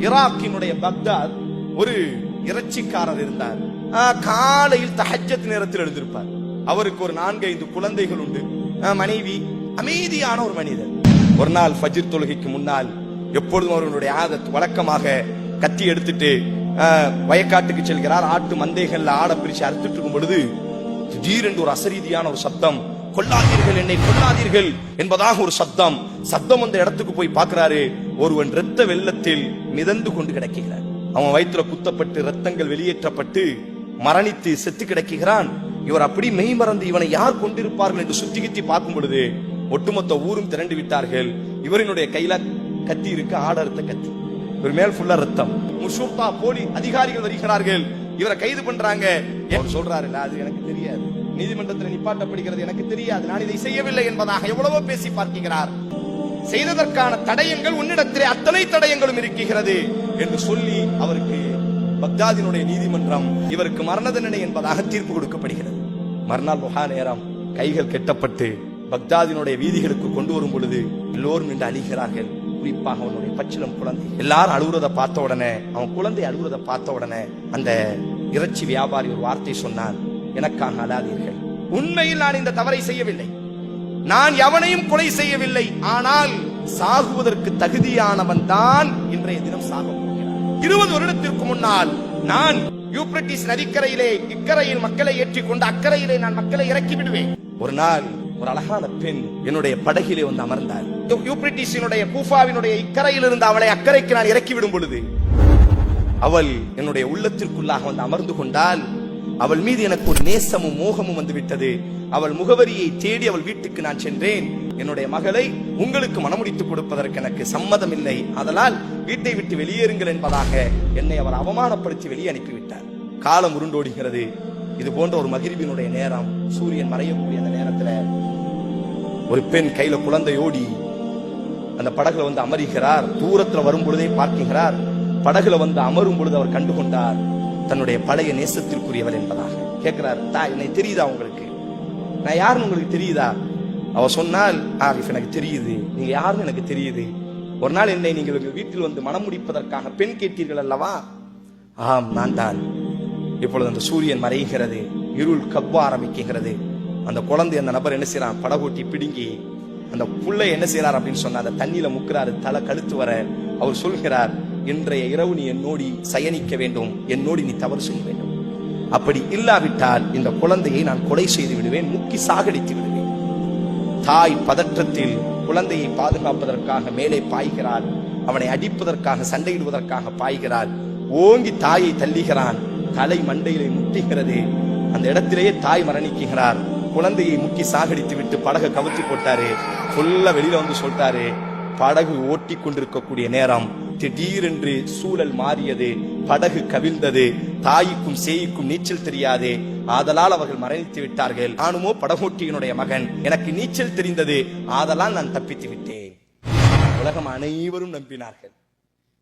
ஈராக்கினுடைய Baghdad ஒரு இறைச்சிக்காரர் இருந்தார். காலையில் தஹஜ்ஜத் நேரத்தில் எழுந்திருப்பார். அவருக்கு ஒரு 4-5 குழந்தைகள் உண்டு, மனைவி, அமைதியான ஒரு மனிதர். ஒரு நாள் ஃபஜ்ர் தொழுகைக்கு முன்னால் எப்பொழுதும் அவர்களுடைய ஆதத் வழக்கமாக கத்தி எடுத்துட்டு வயக்காட்டுக்கு செல்கிறார். ஆட்டு மந்தைகள்ல ஆட பிரிச்சு அறுத்துட்டு இருக்கும் பொழுது திடீரென்று ஒரு அசரீதியான ஒரு சப்தம், கொல்லாதீர்கள், என்னை கொல்லாதீர்கள் என்பதாக ஒரு சப்தம். அந்த இடத்துக்கு போய் பார்க்கிறாரு. ஒருவன் இரத்த வெள்ளத்தில் மிதந்து கொண்டு கிடக்கிறான். அவன் வயிற்றுல குத்தப்பட்டு ரத்தங்கள் வெளியேற்றப்பட்டு மரணித்து செத்து கிடக்கிறான். இவர் அப்படி மெய் மறந்து இவனை யார் கொண்டிருப்பார்கள் என்று சுத்தி கித்தி பார்க்கும் பொழுது ஒட்டுமொத்த ஊரும் திரண்டு விட்டார்கள். இவரினுடைய கையில கத்தி இருக்கு, ஆடறுத்த கத்தி. இவர் மேல் ஃபுல்லா ரத்தம். முஷூர்தா போலி அதிகாரிகள் வருகிறார்கள், இவரை கைது பண்றாங்க. சொல்றாரு, அது எனக்கு தெரியாது, நீதிமன்றத்தில் நிப்பாட்டப்படுகிறது, எனக்கு தெரியாது, நான் இதை செய்யவில்லை என்பதாக எவ்வளவோ பேசி பார்க்கிறார். செய்ததற்கான தடயங்கள் உன்னிடத்திலே அத்தனை தடயங்களும் இருக்கிறது என்று சொல்லி அவருக்கு பக்தாதினுடைய நீதிமன்றம் இவருக்கு மரண தண்டனை என்பதாக தீர்ப்பு கொடுக்கப்படுகிறது. மறுநாள் முகா நேரம் கைகள் கெட்டப்பட்டு பக்தாதினுடைய வீதிகளுக்கு கொண்டு வரும் பொழுது எல்லோரும் நின்று அழுகிறார்கள். குறிப்பாக அவனுடைய பச்சிலம் குழந்தை. எல்லாரும் அழுகுறத பார்த்த உடனே, அவன் குழந்தை அழுகுறத பார்த்த உடனே அந்த இறைச்சி வியாபாரி ஒரு வார்த்தை சொன்னான், எனக்காக அழாதீர்கள், உண்மையில் நான் இந்த தவறை செய்யவில்லை, நான் எவனையும் கொலை செய்யவில்லை, ஆனால் சாகுவதற்கு தகுதியானவன் தான் இன்றைய தினம் சாக போகிறான். 20 வருடத்திற்கு முன்னால் நான் யூப்ரட்டிஸ் நதிக்கரையிலே இக்கரையில் மக்களை ஏற்றிக்கொண்டு அக்கறையிலே நான் மக்களை இறக்கி விடுவேன். ஒரு நாள் ஒரு அழகான பெண் என்னுடைய படகிலே வந்து அமர்ந்தாள். யூப்ரட்டிஸினுடைய கூஃபாவினுடைய இக்கரையில் இருந்து அவளை அக்கறைக்கு நான் இறக்கி விடும் பொழுது அவள் என்னுடைய உள்ளத்திற்குள்ளாக வந்து அமர்ந்து கொண்டால் அவள் மீது எனக்கு ஒரு நேசமும் மோகமும் வந்து விட்டது. அவள் முகவரியை தேடி அவள் வீட்டுக்கு நான் சென்றேன். என்னுடைய மகளை உங்களுக்கு மனமுடித்துக் கொடுப்பதற்கு எனக்கு சம்மதம் இல்லை, அதனால் வீட்டை விட்டு வெளியேறுங்கள் என்பதாக என்னை அவர் அவமானப்படுத்தி வெளியே அனுப்பிவிட்டார். காலம் உருண்டோடுகிறது. இது போன்ற ஒரு மகிழ்வினுடைய நேரம், சூரியன் மறையக்கூடிய அந்த நேரத்தில் ஒரு பெண் கையில குழந்தையோடி அந்த படகுல வந்து அமருகிறார். தூரத்துல வரும் பொழுதே பார்க்கிறார். படகுல வந்து அமரும் பொழுது அவர் கண்டுகொண்டார் தன்னுடைய பழைய நேசத்திற்குரியவர் என்பதாக. கேட்கிறார், என்னை தெரியுதா உங்களுக்கு, நான் யாருன்னு உங்களுக்கு தெரியுதா? அவ சொன்னால், ஆரிஃப் எனக்கு தெரியுது, நீங்க யாருன்னு எனக்கு தெரியுது. ஒரு நாள் என்னை நீங்கள் வீட்டில் வந்து மனம் முடிப்பதற்காக பெண் கேட்டீர்கள் அல்லவா? ஆம், நான் தான். இப்பொழுது அந்த சூரியன் மறைகிறது, இருள் கப்ப ஆரம்பிக்கிறது. அந்த குழந்தை அந்த நபர் என்ன செய்யறான், படகோட்டி பிடுங்கி அந்த புள்ளை என்ன செய்யறார் அப்படின்னு சொன்னா அந்த தண்ணியில முக்கிறாரு, தலை கழுத்து வர. அவர் சொல்கிறார், இன்றைய இரவு நீ என்னோடி சயனிக்க வேண்டும், என்னோடி நீ தவறு செய்ய வேண்டும், அப்படி இல்லாவிட்டால் இந்த குழந்தையை நான் கொலை செய்து விடுவேன், முக்கி சாகடித்து விடுவேன். தாய் பதற்றத்தில் குழந்தையை பாதுகாப்பதற்காக மேலே பாய்கிறாள். அவனை அடிப்பதற்காக சண்டையிடுவதற்காக பாய்கிறாள். ஓங்கி தாயை தள்ளுகிறான். தலை மண்டையிலே முட்டுகிறது. அந்த இடத்திலேயே தாய் மரணிக்கிறார். குழந்தையை முக்கி சாகடித்து விட்டு படகை கவுத்தி போட்டாரு. ஃபுல்லா வெளியில வந்து சொல்லிட்டாரு. படகு ஓட்டி கொண்டிருக்கக்கூடிய நேரம் திடீரென்று சூழல் மாறியது. படகு கவிழ்ந்தது. தாய்க்கும் சேய்க்கும் நீச்சல் தெரியாது, ஆதலால் அவர்கள் மரணித்து விட்டார்கள். நானுமோ படகோட்டியினுடைய மகன், எனக்கு நீச்சல் தெரிந்தது, ஆதலால் நான் தப்பித்து விட்டேன். உலகம் அனைவரும் நம்பினார்கள்,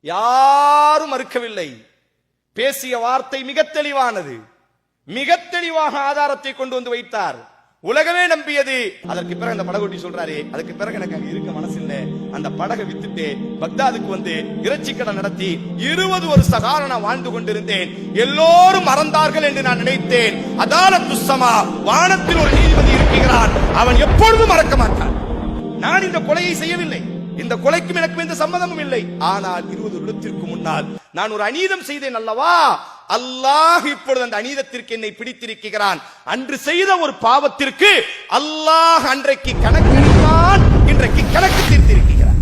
யாரும் மறுக்கவில்லை. பேசிய வார்த்தை மிக தெளிவானது, மிக தெளிவாக ஆதாரத்தை கொண்டு வந்து வைத்தார். உலகமே நம்பியது. அதற்கு பிறகு அந்த படகோட்டி சொல்றாரு, அதுக்கு பிறகு எனக்கு அங்க இருக்க மனசு இல்ல, அந்த படகை வித்துட்டு பக்தாதுக்கு வந்து இறைச்சி கடை நடத்தி 20 வருஷ காலம் நான் வாழ்ந்து கொண்டிருந்தேன். எல்லோரும் மறந்தார்கள் என்று நான் நினைத்தேன். அதாலத்து ஸமா, வானத்தில் ஒரு நீதிபதி இருக்கிறான், அவன் எப்பொழுதும் மறக்க மாட்டான். நான் இந்த கொலையை செய்யவில்லை, இந்த கொலைக்கும் எனக்கும் எந்த சம்பந்தமும் இல்லை. ஆனால் 20 வருடத்திற்கு முன்னால் நான் ஒரு அநீதம் செய்தேன் அல்லவா, அல்லாஹ் இப்பொழுது அந்த அநீதத்திற்கு என்னை பிடித்திருக்கிறான். அன்று செய்த ஒரு பாவத்திற்கு அல்லாஹ் அன்றைக்கு கணக்கு எடுத்தான், இன்றைக்கு கணக்கு தீர்த்திருக்கிறான்.